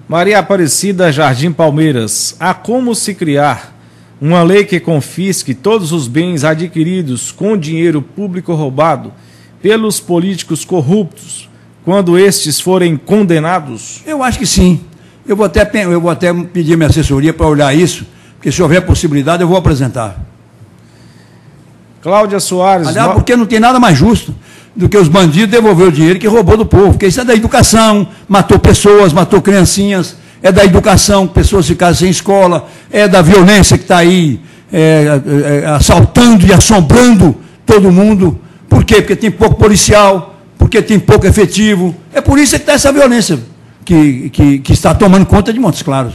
Maria Aparecida, Jardim Palmeiras. Há como se criar uma lei que confisque todos os bens adquiridos com dinheiro público roubado pelos políticos corruptos, quando estes forem condenados? Eu acho que sim. Eu vou até pedir a minha assessoria para olhar isso, porque se houver possibilidade eu vou apresentar. Cláudia Soares... Aliás, porque não tem nada mais justo do que os bandidos devolver o dinheiro que roubou do povo, porque isso é da educação, matou pessoas, matou criancinhas, é da educação, pessoas ficarem sem escola, é da violência que está aí assaltando e assombrando todo mundo. Por quê? Porque tem pouco policial, porque tem pouco efetivo. É por isso que está essa violência que está tomando conta de Montes Claros.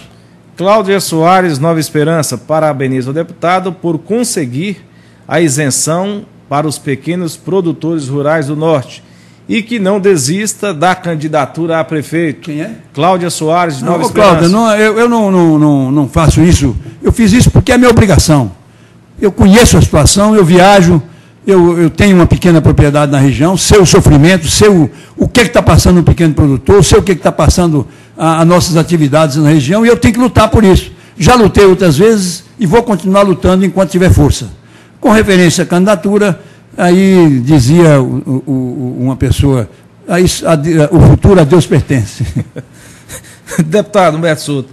Cláudia Soares, Nova Esperança, parabeniza o deputado por conseguir a isenção para os pequenos produtores rurais do Norte e que não desista da candidatura a prefeito. Quem é? Cláudia Soares, de Nova Esperança. Cláudia, eu não faço isso. Eu fiz isso porque é minha obrigação. Eu conheço a situação, eu viajo, eu tenho uma pequena propriedade na região, sei o sofrimento, sei o que está passando no pequeno produtor, sei o que está passando as nossas atividades na região, e eu tenho que lutar por isso. Já lutei outras vezes e vou continuar lutando enquanto tiver força. Com referência à candidatura, aí dizia uma pessoa, aí, o futuro a Deus pertence. Deputado Humberto Souto,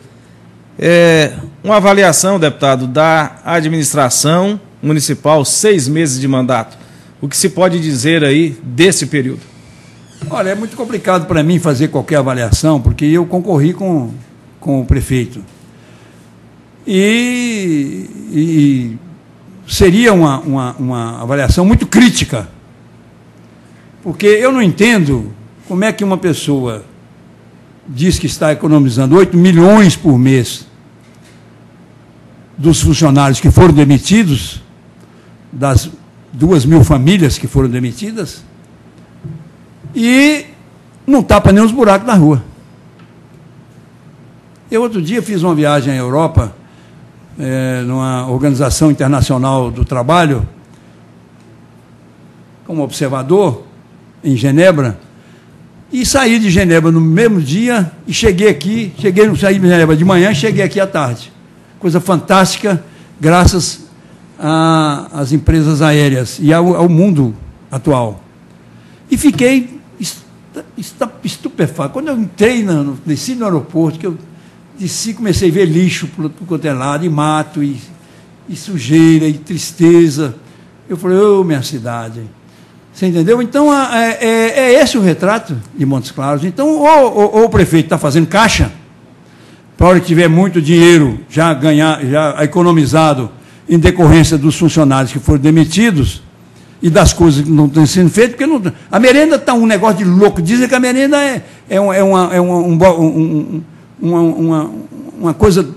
uma avaliação, deputado, da administração municipal, 6 meses de mandato. O que se pode dizer aí desse período? Olha, é muito complicado para mim fazer qualquer avaliação, porque eu concorri com o prefeito. E seria uma avaliação muito crítica, porque eu não entendo como é que uma pessoa diz que está economizando 8 milhões por mês dos funcionários que foram demitidos, das 2.000 famílias que foram demitidas, e não tapa nem os buracos na rua. Eu, outro dia, fiz uma viagem à Europa, numa organização internacional do trabalho, como observador, em Genebra, e saí de Genebra no mesmo dia e cheguei aqui, saí de Genebra de manhã e cheguei aqui à tarde. Coisa fantástica, graças às empresas aéreas e ao mundo atual. E fiquei estupefato. Quando eu entrei, desci no aeroporto, que eu desci, comecei a ver lixo por quanto é lado, e mato, e sujeira, e tristeza. Eu falei, ô, minha cidade. Você entendeu? Então, é esse o retrato de Montes Claros. Então, ou o prefeito está fazendo caixa, para a hora que tiver muito dinheiro já economizado em decorrência dos funcionários que foram demitidos e das coisas que não estão sendo feitas, porque a merenda está um negócio de louco. Dizem que a merenda uma coisa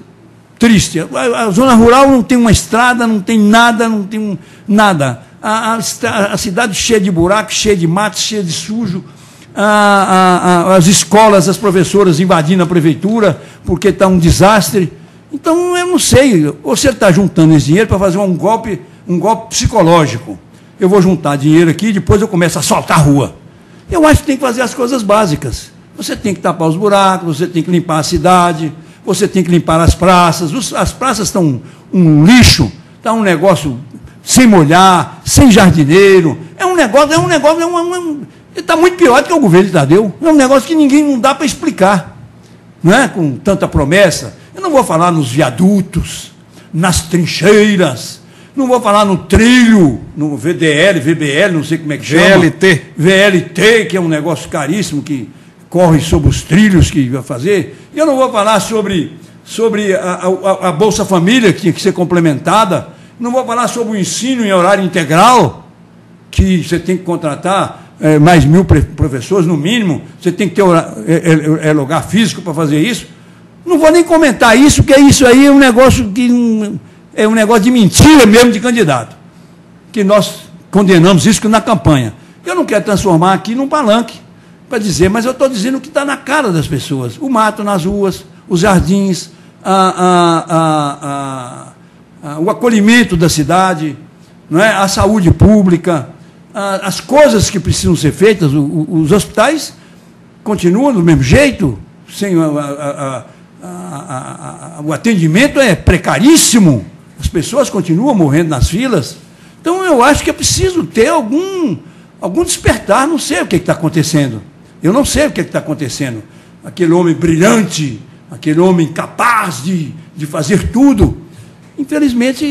triste. A zona rural não tem uma estrada, não tem nada, não tem nada. A cidade cheia de buracos, cheia de mato, cheia de sujo. As escolas, as professoras invadindo a prefeitura, porque está um desastre. Então, eu não sei, ou você está juntando esse dinheiro para fazer um golpe psicológico. Eu vou juntar dinheiro aqui e depois eu começo a assaltar a rua. Eu acho que tem que fazer as coisas básicas. Você tem que tapar os buracos, você tem que limpar a cidade, você tem que limpar as praças. As praças estão um lixo, está um negócio sem molhar, sem jardineiro. Está muito pior do que o governo de Tadeu. É um negócio que não dá para explicar, não é? Com tanta promessa. Eu não vou falar nos viadutos, nas trincheiras, não vou falar no trilho, no VDL, VBL, não sei como é que chama. VLT. VLT, que é um negócio caríssimo, que corre sobre os trilhos que vai fazer. E eu não vou falar sobre a Bolsa Família, que tinha que ser complementada. Não vou falar sobre o ensino em horário integral, que você tem que contratar mais 1.000 professores, no mínimo. Você tem que ter lugar físico para fazer isso. Não vou nem comentar isso, porque isso aí é um negócio de mentira mesmo de candidato. Que nós condenamos isso na campanha. Eu não quero transformar aqui num palanque para dizer, mas eu estou dizendo o que está na cara das pessoas. O mato nas ruas, os jardins, o acolhimento da cidade, não é? A saúde pública, as coisas que precisam ser feitas. Os hospitais continuam do mesmo jeito, sem o atendimento é precaríssimo, as pessoas continuam morrendo nas filas. Então, eu acho que é preciso ter algum despertar. Não sei o que está acontecendo. Eu não sei o que está acontecendo. Aquele homem brilhante, aquele homem capaz de fazer tudo. Infelizmente,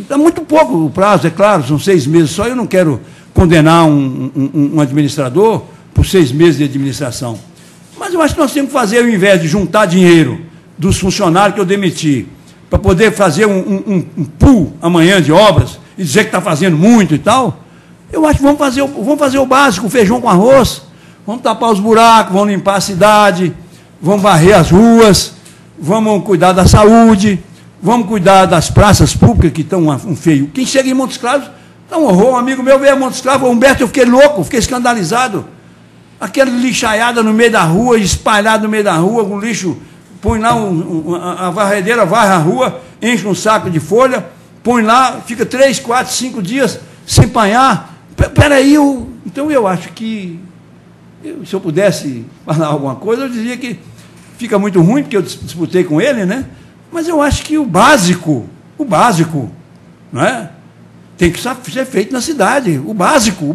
está muito pouco o prazo, é claro, são 6 meses só. Eu não quero condenar um administrador por 6 meses de administração. Mas eu acho que nós temos que fazer, ao invés de juntar dinheiro dos funcionários que eu demiti, para poder fazer um pool amanhã de obras e dizer que está fazendo muito e tal, eu acho que vamos fazer o básico, o feijão com arroz, vamos tapar os buracos, vamos limpar a cidade, vamos varrer as ruas, vamos cuidar da saúde, vamos cuidar das praças públicas que estão um feio. Quem chega em Montes Claros, está um horror. Um amigo meu veio a Montes Claros, Humberto, eu fiquei louco, fiquei escandalizado. Aquela lixaiada no meio da rua, espalhado no meio da rua, com lixo, põe lá a varredeira, varre a rua, enche um saco de folha, põe lá, fica 3, 4, 5 dias sem apanhar. Peraí, então eu acho que, se eu pudesse falar alguma coisa, eu dizia que fica muito ruim, porque eu disputei com ele, né? Mas eu acho que o básico, não é? Tem que ser feito na cidade, o básico.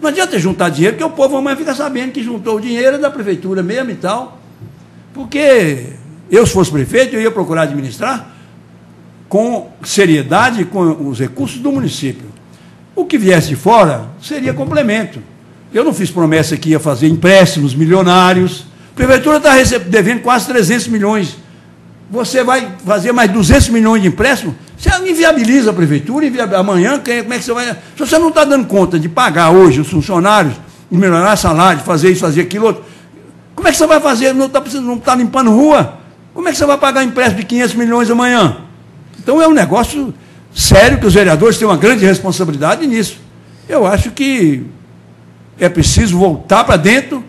Não adianta juntar dinheiro, porque o povo amanhã fica sabendo que juntou o dinheiro da prefeitura mesmo e tal. Porque eu, se fosse prefeito, eu ia procurar administrar com seriedade, com os recursos do município. O que viesse de fora seria complemento. Eu não fiz promessa que ia fazer empréstimos milionários. A prefeitura está devendo quase 300 milhões. Você vai fazer mais 200 milhões de empréstimo? Você inviabiliza a prefeitura, amanhã, como é que você vai... Se você não está dando conta de pagar hoje os funcionários, de melhorar salário, de fazer isso, fazer aquilo, outro, como é que você vai fazer? Não está limpando rua? Como é que você vai pagar empréstimo de 500 milhões amanhã? Então é um negócio sério que os vereadores têm uma grande responsabilidade nisso. Eu acho que é preciso voltar para dentro,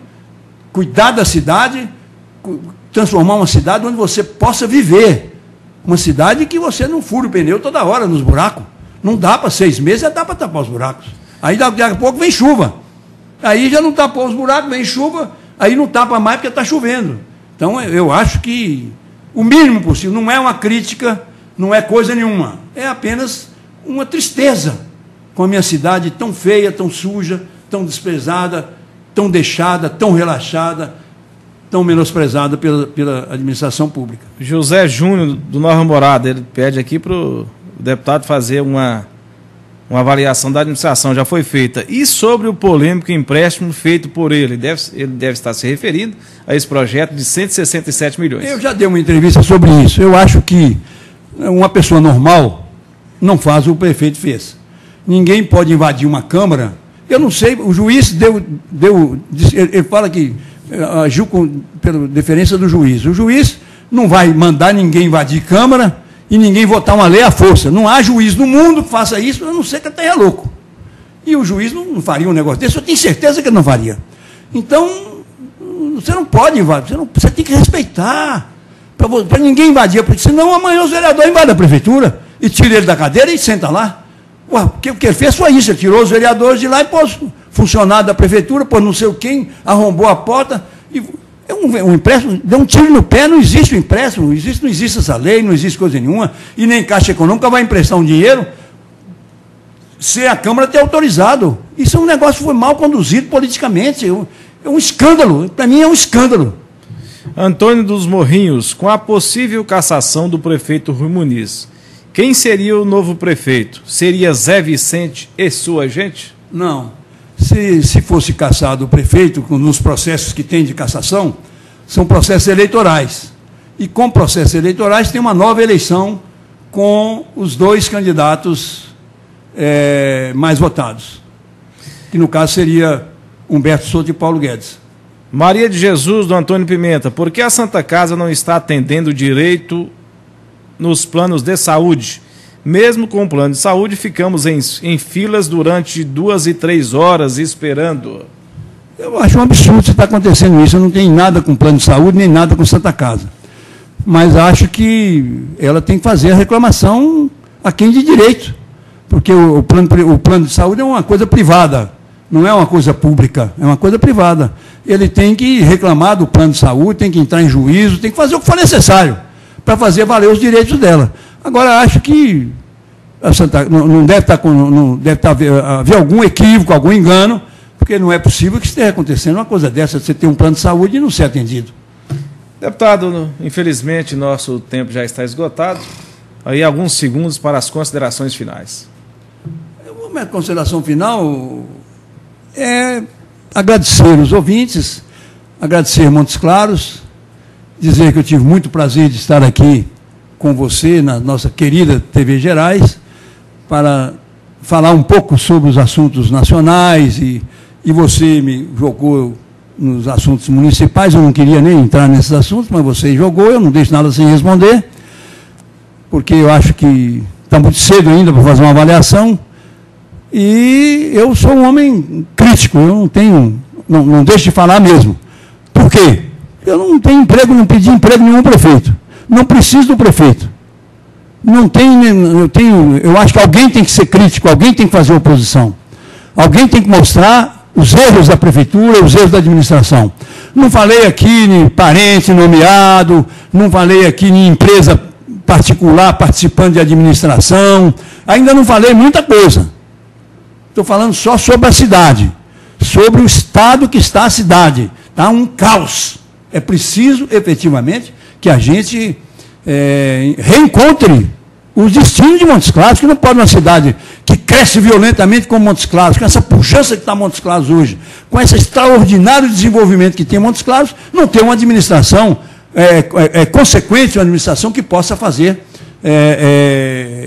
cuidar da cidade, transformar uma cidade onde você possa viver. Uma cidade que você não fura o pneu toda hora nos buracos. Não dá para 6 meses, já dá para tapar os buracos. Aí daqui a pouco vem chuva. Aí já não tapou os buracos, vem chuva, aí não tapa mais porque está chovendo. Então eu acho que o mínimo possível, não é uma crítica, não é coisa nenhuma. É apenas uma tristeza com a minha cidade tão feia, tão suja, tão desprezada, tão deixada, tão relaxada, tão menosprezada pela administração pública. José Júnior, do Nova Morada, ele pede aqui para o deputado fazer uma avaliação da administração, já foi feita. E sobre o polêmico empréstimo feito por ele deve estar se referindo a esse projeto de 167 milhões. Eu já dei uma entrevista sobre isso. Eu acho que uma pessoa normal não faz o que o prefeito fez. Ninguém pode invadir uma Câmara. Eu não sei, o juiz ele fala que agiu pela deferência do juiz. O juiz não vai mandar ninguém invadir Câmara e ninguém votar uma lei à força. Não há juiz no mundo que faça isso, a não ser que até é louco. E o juiz não faria um negócio desse, eu tenho certeza que ele não faria. Então, você não pode invadir, você tem que respeitar, para ninguém invadir, porque senão amanhã os vereadores invadem a prefeitura e tiram ele da cadeira e senta lá. Ué, o que ele fez foi isso, ele tirou os vereadores de lá e pôs funcionário da prefeitura, pôs não sei quem, arrombou a porta, e um empréstimo, deu um tiro no pé, não existe o empréstimo, não existe essa lei, não existe coisa nenhuma, e nem Caixa Econômica vai emprestar um dinheiro se a Câmara ter autorizado. Isso é um negócio que foi mal conduzido politicamente, é um escândalo, para mim é um escândalo. Antônio dos Morrinhos, com a possível cassação do prefeito Rui Muniz, quem seria o novo prefeito? Seria Zé Vicente e sua gente? Não. Se fosse cassado o prefeito, nos processos que tem de cassação, são processos eleitorais. E com processos eleitorais tem uma nova eleição com os 2 candidatos mais votados. Que no caso seria Humberto Souto e Paulo Guedes. Maria de Jesus, do Antônio Pimenta, por que a Santa Casa não está atendendo direito nos planos de saúde? Mesmo com o plano de saúde, ficamos em filas durante 2 e 3 horas esperando. Eu acho um absurdo se está acontecendo isso. Eu não tenho nada com plano de saúde, nem nada com Santa Casa. Mas acho que ela tem que fazer a reclamação a quem de direito. Porque o plano de saúde é uma coisa privada, não é uma coisa pública, é uma coisa privada. Ele tem que reclamar do plano de saúde, tem que entrar em juízo, tem que fazer o que for necessário para fazer valer os direitos dela. Agora, acho que não deve haver algum equívoco, algum engano, porque não é possível que esteja acontecendo uma coisa dessa, você ter um plano de saúde e não ser atendido. Deputado, infelizmente, nosso tempo já está esgotado. Aí alguns segundos para as considerações finais. A minha consideração final é agradecer os ouvintes, agradecer Montes Claros dizer que eu tive muito prazer de estar aqui com você, na nossa querida TV Gerais, para falar um pouco sobre os assuntos nacionais, e você me jogou nos assuntos municipais. Eu não queria nem entrar nesses assuntos, mas você jogou, eu não deixo nada sem responder, porque eu acho que está muito cedo ainda para fazer uma avaliação, e eu sou um homem crítico, eu não deixo de falar mesmo. Por quê? Eu não tenho emprego, não pedi emprego nenhum prefeito. Não preciso do prefeito. Eu acho que alguém tem que ser crítico, alguém tem que fazer oposição. Alguém tem que mostrar os erros da prefeitura, os erros da administração. Não falei aqui em parente nomeado, não falei aqui em empresa particular participando de administração, ainda não falei muita coisa. Estou falando só sobre a cidade, sobre o estado que está a cidade. Está um caos. É preciso, efetivamente, que a gente reencontre os destinos de Montes Claros, que não pode uma cidade que cresce violentamente como Montes Claros, com essa pujança que está Montes Claros hoje, com esse extraordinário desenvolvimento que tem Montes Claros, não ter uma administração consequente, uma administração que possa fazer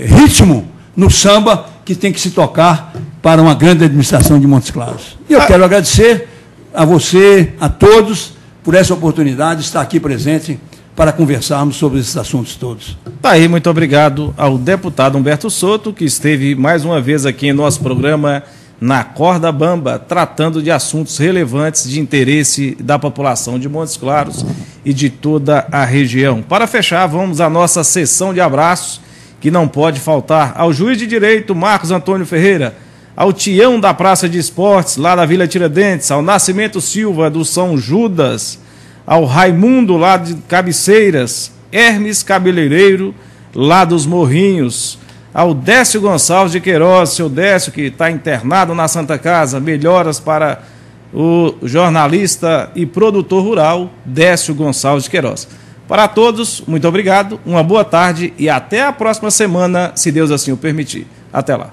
ritmo no samba que tem que se tocar para uma grande administração de Montes Claros. E eu quero agradecer a você, a todos, por essa oportunidade de estar aqui presente para conversarmos sobre esses assuntos todos. Tá aí, muito obrigado ao deputado Humberto Soto, que esteve mais uma vez aqui em nosso programa Na Corda Bamba, tratando de assuntos relevantes de interesse da população de Montes Claros e de toda a região. Para fechar, vamos à nossa sessão de abraços, que não pode faltar ao juiz de direito Marcos Antônio Ferreira, ao Tião da Praça de Esportes, lá da Vila Tiradentes, ao Nascimento Silva do São Judas, ao Raimundo, lá de Cabeceiras, Hermes Cabeleireiro, lá dos Morrinhos, ao Décio Gonçalves de Queiroz, seu Décio, que está internado na Santa Casa, melhoras para o jornalista e produtor rural, Décio Gonçalves de Queiroz. Para todos, muito obrigado, uma boa tarde e até a próxima semana, se Deus assim o permitir. Até lá.